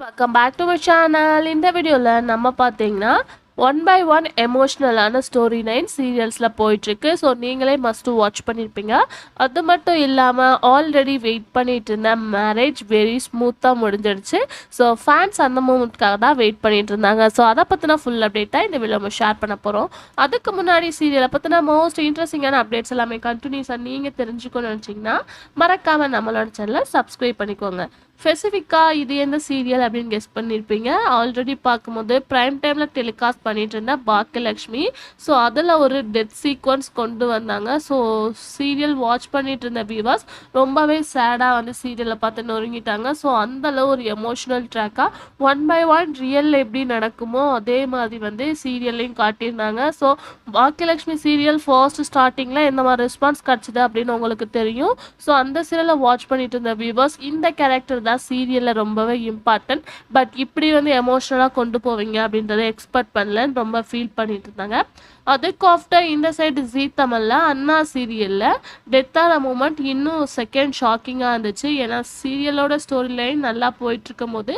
Welcome back to my channel. இந்த வீடியோவில் நம்ம பார்த்தீங்கன்னா ஒன் பை ஒன் எமோஷ்னலான ஸ்டோரி லைன் சீரியல்ஸில் போயிட்டுருக்கு. ஸோ நீங்களே மஸ்ட்டு வாட்ச் பண்ணியிருப்பீங்க. அது மட்டும் இல்லாமல் ஆல்ரெடி வெயிட் பண்ணிட்டு இருந்த மேரேஜ் வெரி ஸ்மூத்தாக முடிஞ்சிடுச்சு. ஸோ ஃபேன்ஸ் அந்த மூமெண்ட்காக தான் வெயிட் பண்ணிட்டு இருந்தாங்க. ஸோ அதை பற்றின ஃபுல் அப்டேட்டாக இந்த வீடியோ நம்ம ஷேர் பண்ண போகிறோம். அதுக்கு முன்னாடி சீரியலை பற்றின மோஸ்ட் இன்ட்ரெஸ்டிங்கான அப்டேட்ஸ் எல்லாமே கண்டினியூஸாக நீங்கள் தெரிஞ்சுக்கணும்னு நினச்சிங்கன்னா மறக்காமல் நம்மளோட சேனலை சப்ஸ்கிரைப் பண்ணிக்கோங்க. ஸ்பெசிஃபிக்காக இது எந்த சீரியல் அப்படின்னு கெஸ் பண்ணியிருப்பீங்க. ஆல்ரெடி பார்க்கும்போது ப்ரைம் டைமில் டெலிகாஸ்ட் பண்ணிட்டு இருந்த பாக்கியலக்ஷ்மி. ஸோ அதில் ஒரு டெத் சீக்வன்ஸ் கொண்டு வந்தாங்க. ஸோ சீரியல் வாட்ச் பண்ணிட்டு இருந்த வியூவர்ஸ் ரொம்பவே சேடாக வந்து சீரியலை பார்த்து நொறுங்கிட்டாங்க. ஸோ அந்தளவு ஒரு எமோஷ்னல் ட்ராக்காக ஒன் பை ஒன் ரியலில் எப்படி நடக்குமோ அதே மாதிரி வந்து சீரியல்லையும் காட்டியிருந்தாங்க. ஸோ பாக்கியலக்ஷ்மி சீரியல் ஃபர்ஸ்ட் ஸ்டார்டிங்கில் எந்த மாதிரி ரெஸ்பான்ஸ் கிடச்சிது அப்படின்னு உங்களுக்கு தெரியும். ஸோ அந்த சீரியலை வாட்ச் பண்ணிட்டு இருந்த வியூவர்ஸ் இந்த கேரக்டர் தான் சீரியலில் ரொம்பவே இம்பார்ட்டன்ட், பட் இப்படி வந்து எமோஷ்னலாக கொண்டு போவீங்க அப்படின்றத எக்ஸ்பெக்ட் பண்ணலன்னு ரொம்ப ஃபீல் பண்ணிட்டு இருந்தாங்க. அதுக்கு ஆஃப்டர் இந்த சைடு ஜீ தமிழில் அண்ணா சீரியலில் டெத்தான மூமெண்ட் இன்னும் செகண்ட் ஷாக்கிங்காக இருந்துச்சு. ஏன்னா சீரியலோட ஸ்டோரி லைன் நல்லா போயிட்டுருக்கும் போது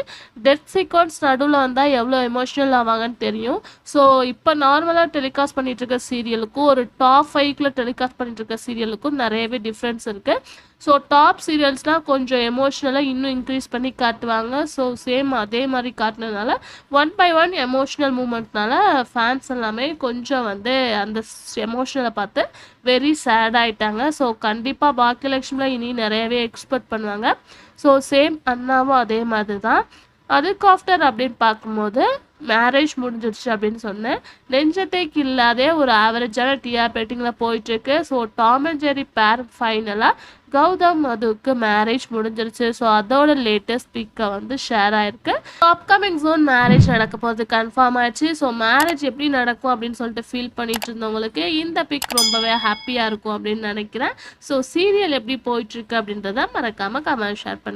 டெத் சீக்வன்ஸ் நடுவில் வந்தால் எவ்வளோ எமோஷ்னல் ஆவாங்கன்னு தெரியும். ஸோ இப்போ நார்மலாக டெலிகாஸ்ட் பண்ணிட்டு இருக்க சீரியலுக்கும் ஒரு டாப் 5க்குள்ள டெலிகாஸ்ட் பண்ணிட்டு இருக்க சீரியலுக்கும் நிறையவே டிஃப்ரென்ஸ் இருக்குது. ஸோ டாப் சீரியல்ஸ்னால் கொஞ்சம் எமோஷ்னலாக இன்னும் இன்க்ரீஸ் பண்ணி காட்டுவாங்க. ஸோ சேம் அதே மாதிரி காட்டினதுனால ஒன் பை ஒன் எமோஷ்னல் மூமெண்ட்னால ஃபேன்ஸ் எல்லாமே கொஞ்சம் வந்து அந்த எமோஷ்னலை பார்த்து வெரி சேட் ஆகிட்டாங்க. ஸோ கண்டிப்பாக பாக்கியலக்ஷ்மியில் இனி நிறையவே எக்ஸ்பெக்ட் பண்ணுவாங்க. ஸோ சேம் அண்ணாவும் அதே மாதிரி தான். அதுக்கு ஆஃப்டர் அப்படின்னு பார்க்கும்போது மேரேஜ் முடிஞ்சிடுச்சு அப்படின்னு சொன்னேன். நெஞ்சத்தைக்கு இல்லாத ஒரு ஆவரேஜான டிஆர் ரேட்டிங்கில் போயிட்டுருக்கு. ஸோ டாம் அண்ட் ஜெரி பேர் ஃபைனலாக கௌதம் மதுவுக்கு மேரேஜ் முடிஞ்சிருச்சு. ஸோ அதோட லேட்டஸ்ட் பிக்கை வந்து ஷேர் ஆயிருக்கு. அப்கமிங் ஜூன் மேரேஜ் நடக்க போகிறது கன்ஃபார்ம் ஆயிடுச்சு. ஸோ மேரேஜ் எப்படி நடக்கும் அப்படின்னு சொல்லிட்டு ஃபீல் பண்ணிட்டு இருந்தவங்களுக்கு இந்த பிக் ரொம்பவே ஹாப்பியாக இருக்கும் அப்படின்னு நினைக்கிறேன். ஸோ சீரியல் எப்படி போயிட்டுருக்கு அப்படின்றத மறக்காமல் கமெண்ட் ஷேர் பண்ணுங்க.